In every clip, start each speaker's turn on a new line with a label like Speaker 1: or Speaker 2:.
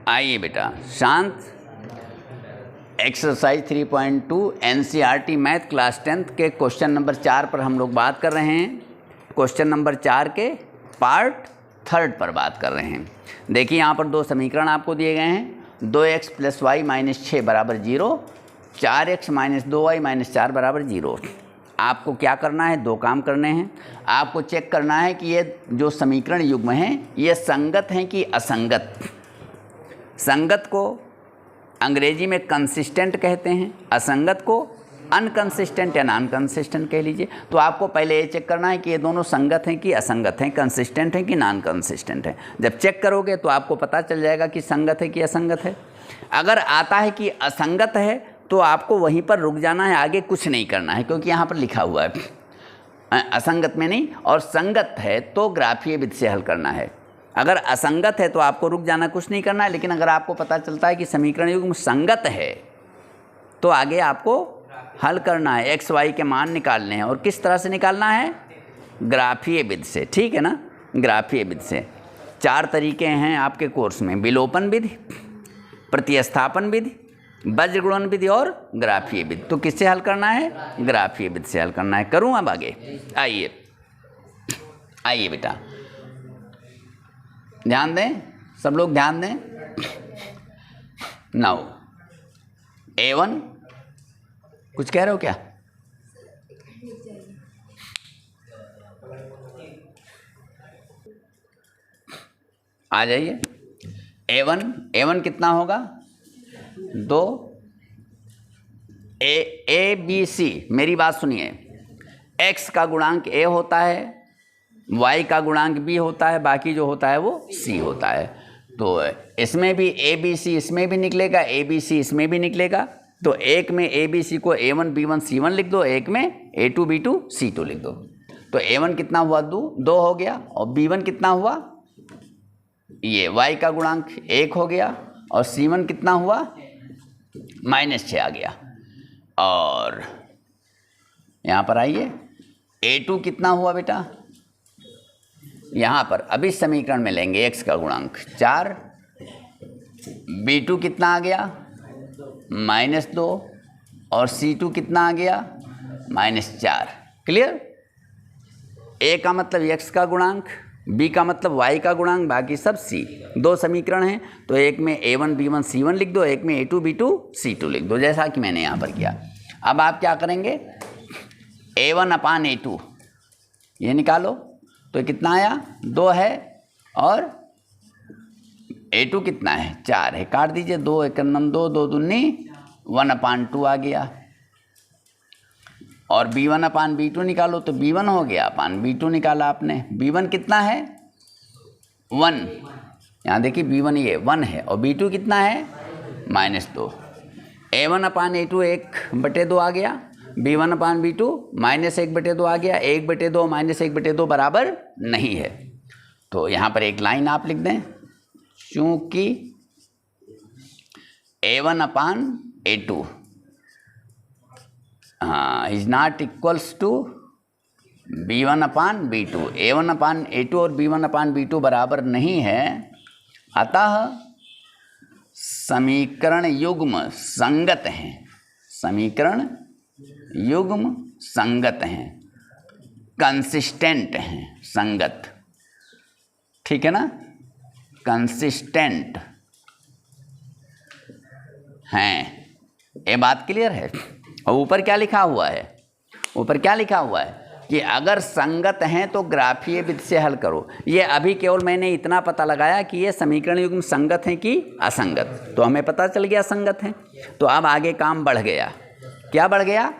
Speaker 1: आइए बेटा शांत, exercise 3.2 NCERT math class 10th के क्वेश्चन नंबर 4 पर हम लोग बात कर रहे हैं। क्वेश्चन नंबर 4 के पार्ट 3 पर बात कर रहे हैं। देखिए यहाँ पर दो समीकरण आपको दिए गए हैं, 2x + y - 6 = 0, 4x - 2y - 4 = 0। आपको क्या करना है, दो काम करने हैं। आपको चेक करना है कि ये जो समीकरण युग्म हैं ये संगत हैं कि असंगत। संगत को अंग्रेजी में कंसिस्टेंट कहते हैं, असंगत को अनकंसिस्टेंट या नॉन कंसिस्टेंट कह लीजिए। तो आपको पहले ये चेक करना है कि ये दोनों संगत हैं कि असंगत हैं, कंसिस्टेंट हैं कि नॉन कंसिस्टेंट हैं। जब चेक करोगे तो आपको पता चल जाएगा कि संगत है कि असंगत है। अगर आता है कि असंगत है तो आपको वहीं पर रुक जाना है, आगे कुछ नहीं करना है, क्योंकि यहाँ पर लिखा हुआ है असंगत में नहीं, और संगत है तो ग्राफीय विधि से हल करना है। अगर असंगत है तो आपको रुक जाना, कुछ नहीं करना है। लेकिन अगर आपको पता चलता है कि समीकरण युग्म संगत है तो आगे आपको हल करना है, एक्स वाई के मान निकालने हैं। और किस तरह से निकालना है, ग्राफीय विधि से, ठीक है ना, ग्राफीय विधि से। 4 तरीके हैं आपके कोर्स में, विलोपन विधि, प्रतिस्थापन विधि, वज्रगुणन विधि और ग्राफीय विधि। तो किससे हल करना है, ग्राफीय विधि से हल करना है। करूँ अब आगे, आइए बेटा ध्यान दें, सब लोग ध्यान दें। नाउ A1 कुछ कह रहे हो क्या? आ जाइए। A1 कितना होगा, 2 ABC। मेरी बात सुनिए, x का गुणांक a होता है, y का गुणांक b होता है, बाकी जो होता है वो c होता है। तो इसमें भी ABC इसमें भी निकलेगा, ABC इसमें भी निकलेगा। तो एक में ABC को A1 B1 C1 लिख दो, एक में A2 B2 C2 लिख दो। तो A1 कितना हुआ, 2 हो गया, और B1 कितना हुआ, ये y का गुणांक 1 हो गया, और C1 कितना हुआ, -6 आ गया। और यहाँ पर आइए, A2 कितना हुआ बेटा, यहाँ पर अभी समीकरण में लेंगे x का गुणांक 4, B2 कितना आ गया, -2, और C2 कितना आ गया, -4। क्लियर? A का मतलब x का गुणांक, B का मतलब y का गुणांक, बाकी सब C। 2 समीकरण हैं, तो एक में A1 B1 C1 लिख दो, एक में A2 B2 C2 लिख दो, जैसा कि मैंने यहाँ पर किया। अब आप क्या करेंगे, A1/A2 ये निकालो, तो कितना आया, 2 है, और A2 कितना है, 4 है, काट दीजिए, 2 × 2, 2 दूनी 1/2 आ गया। और B1/B2 निकालो, तो B1 हो गया B2 निकाला आपने। B1 कितना है, 1, यहाँ देखिए B1 ये 1 है, और B2 कितना है, -2। A1/A2 1/2 आ गया, B1/B2 -1/2 आ गया। 1/2 -1/2 बराबर नहीं है। तो यहाँ पर एक लाइन आप लिख दें, चूँकि A1/A2 is not equals to B1/B2। A1/A2 और B1/B2 बराबर नहीं है, अतः समीकरण युग्म संगत हैं। समीकरण युग्म संगत हैं, कंसिस्टेंट हैं, संगत, ठीक है ना, कंसिस्टेंट हैं। ये बात क्लियर है? और ऊपर क्या लिखा हुआ है, ऊपर क्या लिखा हुआ है कि अगर संगत हैं तो ग्राफीय विधि से हल करो। ये अभी केवल मैंने इतना पता लगाया कि ये समीकरण युग्म संगत हैं कि असंगत, तो हमें पता चल गया संगत हैं। तो अब आगे काम बढ़ गया, क्या बढ़ गया,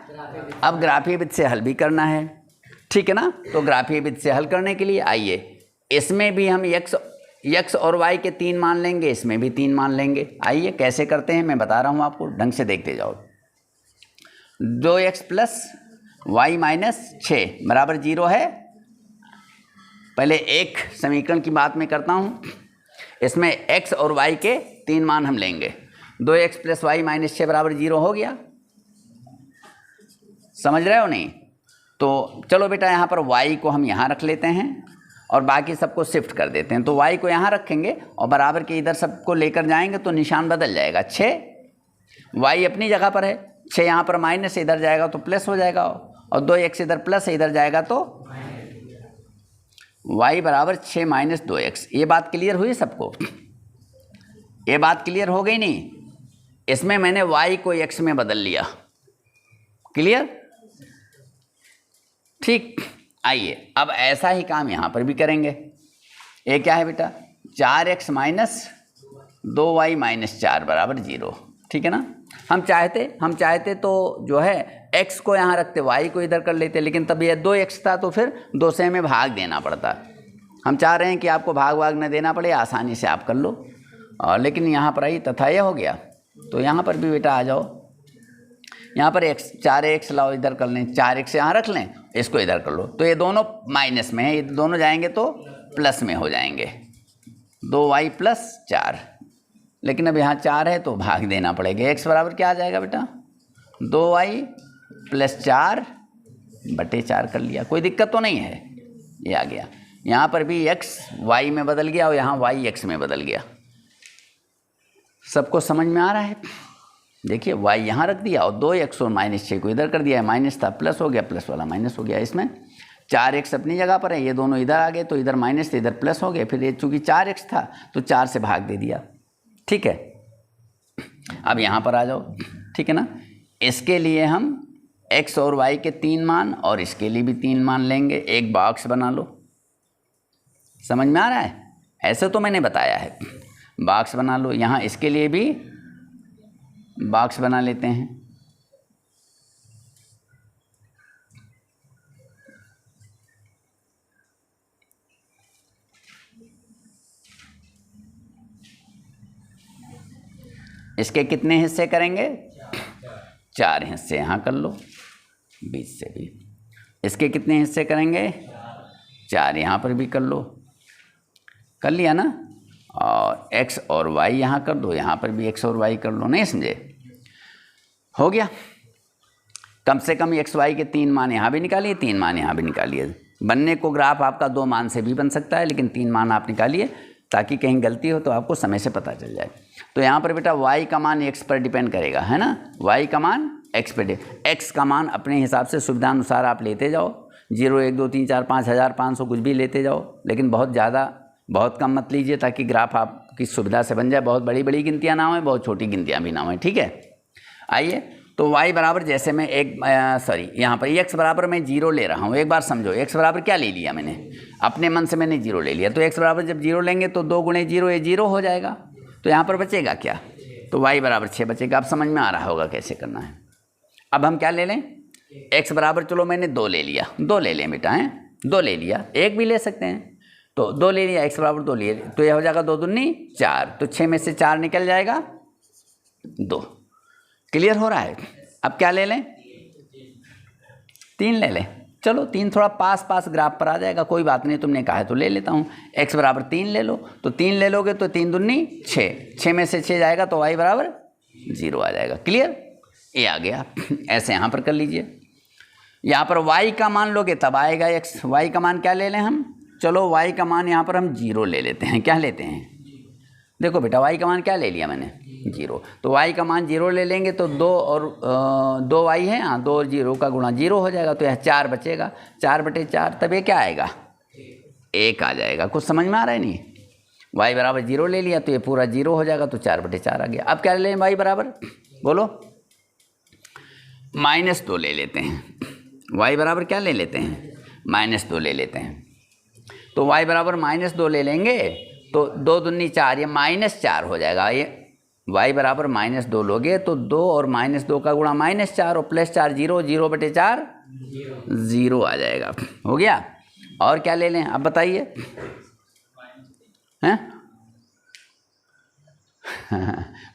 Speaker 1: अब ग्राफीय विधि से हल भी करना है, ठीक है ना। तो ग्राफीय विधि से हल करने के लिए आइए, इसमें भी हम x और y के 3 मान लेंगे, इसमें भी 3 मान लेंगे। आइए कैसे करते हैं मैं बता रहा हूँ आपको, ढंग से देखते जाओ। 2x + y - 6 = 0 है। पहले एक समीकरण की बात मैं करता हूँ, इसमें x और y के 3 मान हम लेंगे। 2x + y - 6 = 0 हो गया, समझ रहे हो नहीं? तो चलो बेटा यहाँ पर y को हम यहाँ रख लेते हैं, और बाकी सबको शिफ्ट कर देते हैं। तो y को यहाँ रखेंगे और बराबर के इधर सबको लेकर जाएंगे तो निशान बदल जाएगा। 6 y अपनी जगह पर है, 6 यहाँ पर माइनस इधर जाएगा तो प्लस हो जाएगा, और 2x इधर प्लस इधर जाएगा तो y बराबर 6 माइनस 2x। ये बात क्लियर हुई सबको? ये बात क्लियर हो गई नहीं? इसमें मैंने y को x में बदल लिया। क्लियर? ठीक। आइए अब ऐसा ही काम यहाँ पर भी करेंगे। ये क्या है बेटा? 4x माइनस 2y माइनस 4 बराबर 0। ठीक है ना? हम चाहते तो जो है x को यहाँ रखते, y को इधर कर लेते, लेकिन तब ये 2x था तो फिर 2 से हमें भाग देना पड़ता। हम चाह रहे हैं कि आपको भाग न देना पड़े, आसानी से आप कर लो। और लेकिन यहाँ पर आई तथा यह हो गया, तो यहाँ पर भी बेटा आ जाओ। यहाँ पर x 4x लाओ, इधर कर लें, 4x यहाँ रख लें, इसको इधर कर लो। तो ये दोनों माइनस में है, ये दोनों जाएंगे तो प्लस में हो जाएंगे। 2y प्लस 4, लेकिन अब यहाँ 4 है तो भाग देना पड़ेगा। x बराबर क्या आ जाएगा बेटा? 2y प्लस 4 बटे 4 कर लिया, कोई दिक्कत तो नहीं है। ये आ गया। यहाँ पर भी x y में बदल गया और यहाँ y x में बदल गया। सबको समझ में आ रहा है? देखिए y यहाँ रख दिया और 2x और माइनस 6 को इधर कर दिया है, माइनस था प्लस हो गया, प्लस वाला माइनस हो गया। इसमें 4x अपनी जगह पर है, ये दोनों इधर आ गए तो इधर माइनस थे इधर प्लस हो गए, फिर ये चूँकि 4x था तो 4 से भाग दे दिया। ठीक है, अब यहाँ पर आ जाओ। ठीक है ना? इसके लिए हम x और y के 3 मान और इसके लिए भी 3 मान लेंगे, एक बॉक्स बना लो। समझ में आ रहा है? ऐसे तो मैंने बताया है, बॉक्स बना लो। यहाँ इसके लिए भी बॉक्स बना लेते हैं। इसके कितने हिस्से करेंगे? 4 हिस्से यहाँ कर लो, बीच से भी। इसके कितने हिस्से करेंगे? 4 यहाँ पर भी कर लो, कर लिया ना? और x और y यहाँ कर दो, यहाँ पर भी x और y कर लो। नहीं समझे? हो गया। कम से कम x y के 3 मान यहाँ भी निकालिए, 3 मान यहाँ भी निकालिए। बनने को ग्राफ आपका 2 मान से भी बन सकता है, लेकिन 3 मान आप निकालिए ताकि कहीं गलती हो तो आपको समय से पता चल जाए। तो यहाँ पर बेटा y का मान x पर डिपेंड करेगा, है ना? y का मान x पर, x का मान अपने हिसाब से सुविधा अनुसार आप लेते जाओ। 0 1 2 3 4 5 1500 कुछ भी लेते जाओ, लेकिन बहुत ज़्यादा बहुत कम मत लीजिए ताकि ग्राफ आपकी सुविधा से बन जाए। बहुत बड़ी बड़ी गिनतियाँ ना हों, बहुत छोटी गिनतियाँ भी ना हों। ठीक है? आइए, तो y बराबर जैसे मैं यहाँ पर x बराबर मैं 0 ले रहा हूँ। एक बार समझो, x बराबर क्या ले लिया मैंने? अपने मन से मैंने 0 ले लिया। तो x बराबर जब 0 लेंगे तो 2 गुणे 0 ये 0 हो जाएगा। तो यहाँ पर बचेगा क्या? तो y बराबर 6 बचेगा। अब समझ में आ रहा होगा कैसे करना है। अब हम क्या ले लें? x बराबर चलो मैंने 2 ले लिया, 2 ले लें बेटा, हैं 2 ले लिया, 1 भी ले सकते हैं। तो 2 ले लिया, x बराबर 2 लिए, तो यह हो जाएगा 2 दूनी 4, तो 6 में से 4 निकल जाएगा 2। क्लियर हो रहा है? अब क्या ले लें? 3 ले लें। चलो 3 थोड़ा पास पास ग्राफ पर आ जाएगा, कोई बात नहीं, तुमने कहा है तो ले लेता हूँ। x बराबर 3 ले लो, तो 3 ले लोगे तो 3 दूनी 6, 6 में से 6 जाएगा तो y बराबर 0 आ जाएगा। क्लियर? ये आ गया। ऐसे यहाँ पर कर लीजिए। यहाँ पर y का मान लोगे तब आएगा x। y का मान क्या ले लें हम? चलो y का मान यहाँ पर हम 0 ले लेते हैं। क्या लेते हैं? देखो बेटा, y का मान क्या ले लिया मैंने? 0। तो y का मान 0 ले लेंगे तो 2 और 2y है, हाँ 2 और 0 का गुणा 0 हो जाएगा, तो यह 4 बचेगा। 4 बटे 4, तब ये क्या आएगा? 1 आ जाएगा। कुछ समझ में आ रहा है नहीं? y बराबर 0 ले लिया तो ये पूरा 0 हो जाएगा, तो 4 बटे 4 आ गया। अब क्या ले लें? y बराबर बोलो -2 ले लेते हैं। y बराबर क्या ले लेते हैं? -2 ले लेते हैं। तो y बराबर -2 ले लेंगे तो 2 दूनी 4, ये -4 हो जाएगा। ये y बराबर -2 लोगे तो 2 और -2 का गुणा -4 और +4 0, 0 बटे 4 0 आ जाएगा। हो गया? और क्या ले लें? अब बताइए, हैं?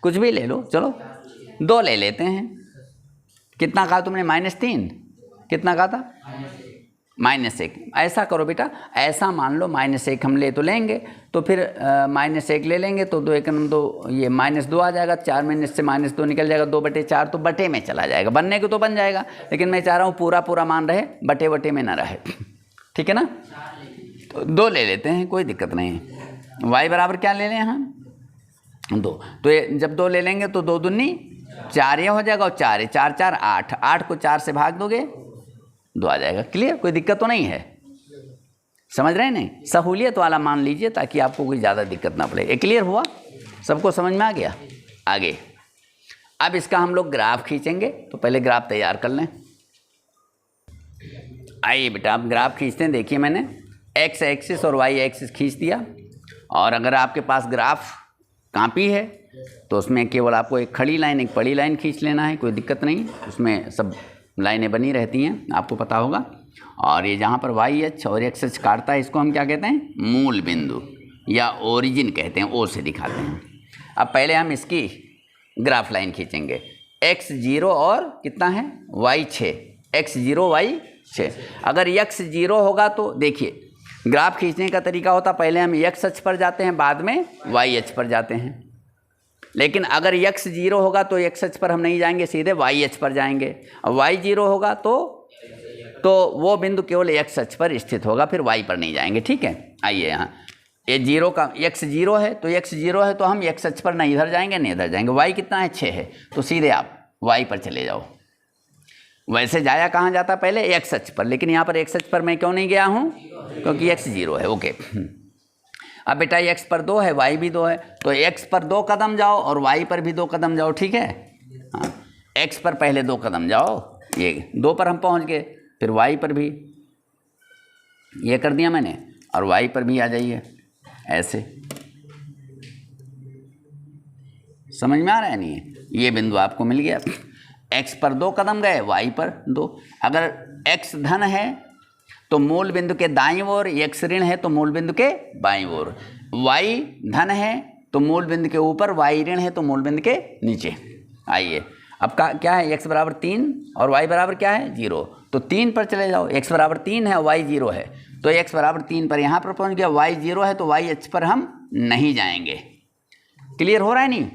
Speaker 1: कुछ भी ले लो, चलो 2 ले लेते हैं। कितना कहा तुमने? -3। कितना कहा था? -1। ऐसा करो बेटा, ऐसा मान लो -1 हम ले तो लेंगे, तो फिर -1 ले लेंगे तो 2 1 2, ये -2 आ जाएगा। 4 में से -2 निकल जाएगा, 2 बटे 4 तो बटे में चला जाएगा। बनने को तो बन जाएगा, लेकिन मैं चाह रहा हूँ पूरा पूरा मान रहे, बटे बटे में ना रहे। ठीक है ना? 2 ले लेते हैं, कोई दिक्कत नहीं है। y बराबर क्या ले लें हम 2, तो ये जब 2 ले लेंगे तो 2 दूनी 4 ये हो जाएगा और 4 है, 4 4 8, 8 को 4 से भाग दोगे 2 आ जाएगा। क्लियर, कोई दिक्कत तो नहीं है, समझ रहे हैं नहीं? सहूलियत वाला मान लीजिए ताकि आपको कोई ज़्यादा दिक्कत ना पड़े। ये क्लियर हुआ, सबको समझ में आ गया? आगे अब इसका हम लोग ग्राफ खींचेंगे, तो पहले ग्राफ तैयार कर लें। आइए बेटा आप ग्राफ खींचते हैं। देखिए मैंने x एक्सिस और y एक्सिस खींच दिया, और अगर आपके पास ग्राफ कॉपी है तो उसमें केवल आपको एक खड़ी लाइन एक पड़ी लाइन खींच लेना है, कोई दिक्कत नहीं, उसमें सब लाइनें बनी रहती हैं, आपको पता होगा। और ये जहाँ पर वाई एच और एक्स एच काटता है इसको हम क्या कहते हैं? मूल बिंदु या ओरिजिन कहते हैं, ओ से दिखाते हैं। अब पहले हम इसकी ग्राफ लाइन खींचेंगे। x0 और कितना है y 6, x0 y 6। अगर x 0 होगा तो देखिए ग्राफ खींचने का तरीका होता पहले हम x अक्ष पर जाते हैं, बाद में y अक्ष पर जाते हैं। लेकिन अगर x 0 होगा तो x अक्ष पर हम नहीं जाएंगे, सीधे y अक्ष पर जाएंगे। और y 0 होगा तो वो बिंदु केवल x अक्ष पर स्थित होगा, फिर y पर नहीं जाएंगे। ठीक है, आइए यहाँ ये 0 का x 0 है तो x 0 है तो हम x अक्ष पर नहीं इधर जाएंगे नहीं इधर जाएंगे। y कितना है 6 है, तो सीधे आप y पर चले जाओ। वैसे जाया कहाँ जाता पहले? x अक्ष पर, लेकिन यहाँ पर x अक्ष पर मैं क्यों नहीं गया हूँ? क्योंकि x 0 है। ओके, अब बेटा x पर 2 है y भी 2 है, तो x पर 2 कदम जाओ और y पर भी 2 कदम जाओ। ठीक है, हाँ x पर पहले 2 कदम जाओ, ये 2 पर हम पहुँच गए, फिर y पर भी ये कर दिया मैंने, और y पर भी आ जाइए, ऐसे। समझ में आ रहा है नहीं? ये बिंदु आपको मिल गया। x पर 2 कदम गए, y पर 2। अगर x धन है तो मूल बिंदु के दाईं ओर, x ऋण है तो मूल बिंदु के बाईं ओर। y धन है तो मूल बिंदु के ऊपर, y ऋण है तो मूल बिंदु के नीचे। आइए अब क्या है? x बराबर 3 और y बराबर क्या है 0, तो 3 पर चले जाओ। x बराबर 3 है, y 0 है, तो x बराबर 3 पर यहाँ पर पहुँच गया। y 0 है तो y अक्ष पर हम नहीं जाएंगे। क्लियर हो रहा है नहीं?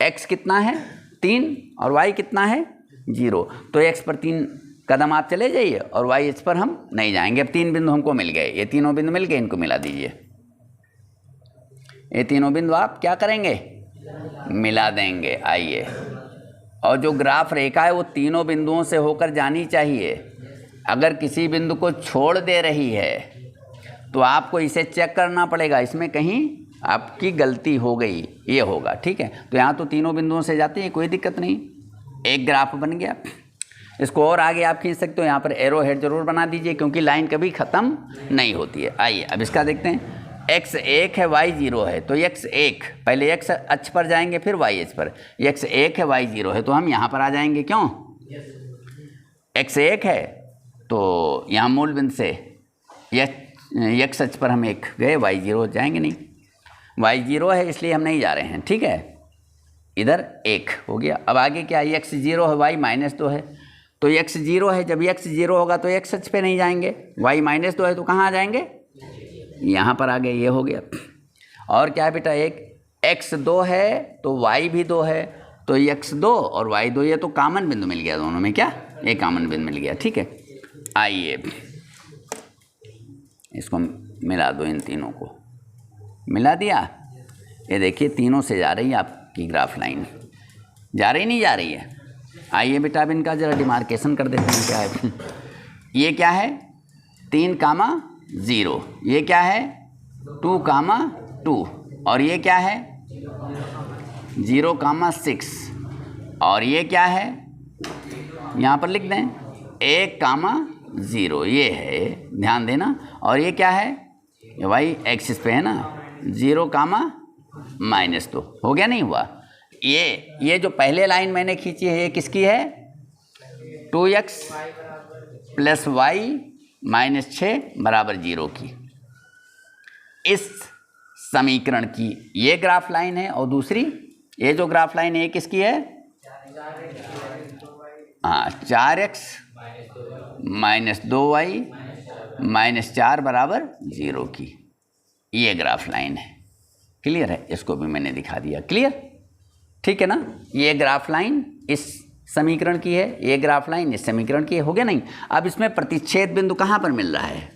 Speaker 1: x कितना है 3 और y कितना है 0, तो x पर 3 कदम आप चले जाइए और y अक्ष पर हम नहीं जाएंगे। अब 3 बिंदु हमको मिल गए, ये तीनों बिंदु मिल गए, इनको मिला दीजिए। ये तीनों बिंदु आप क्या करेंगे? मिला देंगे। आइए, और जो ग्राफ रेखा है वो तीनों बिंदुओं से होकर जानी चाहिए। अगर किसी बिंदु को छोड़ दे रही है तो आपको इसे चेक करना पड़ेगा, इसमें कहीं आपकी गलती हो गई, ये होगा। ठीक है, तो यहाँ तो तीनों बिंदुओं से जाते हैं, कोई दिक्कत नहीं। एक ग्राफ बन गया, इसको और आगे आप खींच सकते हो। यहाँ पर एरो हेड जरूर बना दीजिए क्योंकि लाइन कभी ख़त्म नहीं होती है। आइए अब इसका देखते हैं। x 1 है y 0 है, तो x 1 पहले x अक्ष पर जाएंगे फिर y अक्ष पर। x 1 है y 0 है तो हम यहाँ पर आ जाएंगे, क्यों? x 1 है तो यहाँ मूल बिंदु से x अक्ष पर हम 1 गए, y 0 जाएंगे नहीं, y 0 है इसलिए हम नहीं जा रहे हैं। ठीक है, इधर 1 हो गया। अब आगे क्या है? x 0 है, y -2 है, तो x 0 है, जब x 0 होगा तो x अक्ष पे नहीं जाएंगे, y -2 है तो कहाँ आ जाएंगे? यहाँ पर आ गए, ये हो गया। और क्या है बेटा? एक x 2 है तो y भी 2 है, तो x 2 और y 2, ये तो कॉमन बिंदु मिल गया दोनों में। क्या? ये कॉमन बिंदु मिल गया। ठीक है, आइए इसको मिला दो, इन तीनों को मिला दिया। ये देखिए तीनों से जा रही है आपकी ग्राफ लाइन, जा रही नहीं जा रही है? आइए बेटा अब इनका ज़रा डिमार्केशन कर देते हैं। क्या है ये? क्या है? 3,0, ये क्या है? 2,2, और ये क्या है? 0,6, और ये क्या है? यहाँ पर लिख दें 1,0, ये है, ध्यान देना। और ये क्या है? ये वाई एक्सिस पे है ना, 0,-2 हो गया, नहीं हुआ? ये जो पहले लाइन मैंने खींची है ये किसकी है? 2x + y - 6 = 0 की, इस समीकरण की ये ग्राफ लाइन है। और दूसरी ये जो ग्राफ लाइन है ये किसकी है? हाँ, 4x - 2y - 4 = 0 की, ये ग्राफ लाइन है। क्लियर है? इसको भी मैंने दिखा दिया। क्लियर? ठीक है ना? ये ग्राफ लाइन इस समीकरण की है, ये ग्राफ लाइन इस समीकरण की है। हो गया नहीं? अब इसमें प्रतिच्छेद बिंदु कहाँ पर मिल रहा है?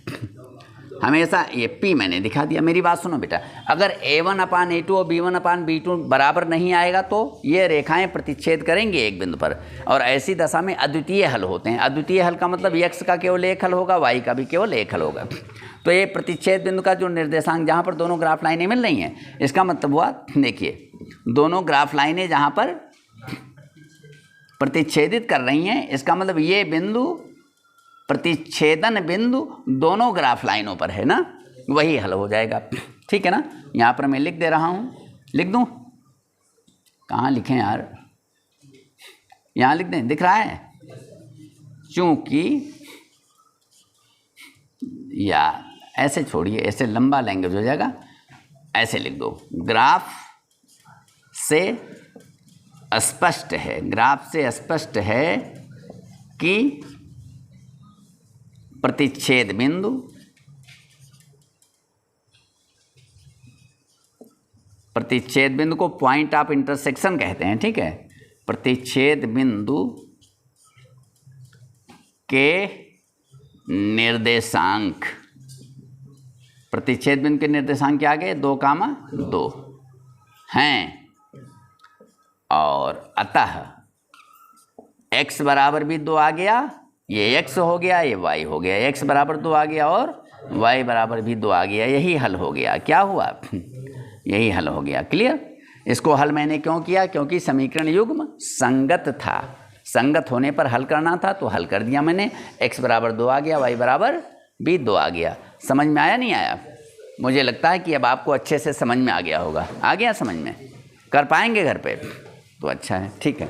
Speaker 1: हमेशा ये P मैंने दिखा दिया। मेरी बात सुनो बेटा, अगर A1/A2 और B1/B2 बराबर नहीं आएगा तो ये रेखाएं प्रतिच्छेद करेंगे एक बिंदु पर, और ऐसी दशा में अद्वितीय हल होते हैं। अद्वितीय हल का मतलब x का केवल एक हल होगा, y का भी केवल एक हल होगा। तो ये प्रतिच्छेद बिंदु का जो निर्देशांक जहाँ पर दोनों ग्राफ लाइनें मिल रही हैं, इसका मतलब हुआ, देखिए दोनों ग्राफ लाइनें जहाँ पर प्रतिच्छेदित कर रही हैं, इसका मतलब ये बिंदु प्रतिच्छेदन बिंदु दोनों ग्राफ लाइनों पर है ना, वही हल हो जाएगा। ठीक है ना, यहाँ पर मैं लिख दे रहा हूँ, लिख दूँ, कहाँ लिखें यार, यहाँ लिख दें, दिख रहा है, चूँकि, या ऐसे छोड़िए, ऐसे लंबा लैंग्वेज हो जाएगा, ऐसे लिख दो, ग्राफ से स्पष्ट है, ग्राफ से स्पष्ट है कि प्रतिच्छेद बिंदु को पॉइंट ऑफ इंटरसेक्शन कहते हैं। ठीक है, प्रतिच्छेद बिंदु के निर्देशांक, प्रतिच्छेद बिंदु के निर्देशांक क्या आ गए, 2, हैं, और अतः x बराबर भी 2 आ गया, ये x हो गया, ये y हो गया, x बराबर 2 आ गया और y बराबर भी 2 आ गया, यही हल हो गया। क्या हुआ, यही हल हो गया। क्लियर। इसको हल मैंने क्यों किया, क्योंकि समीकरण युग्म संगत था, संगत होने पर हल करना था, तो हल कर दिया मैंने। x बराबर 2 आ गया, y बराबर भी 2 आ गया। समझ में आया नहीं आया? मुझे लगता है कि अब आपको अच्छे से समझ में आ गया होगा। आ गया समझ में? कर पाएंगे घर पे? तो अच्छा है, ठीक है।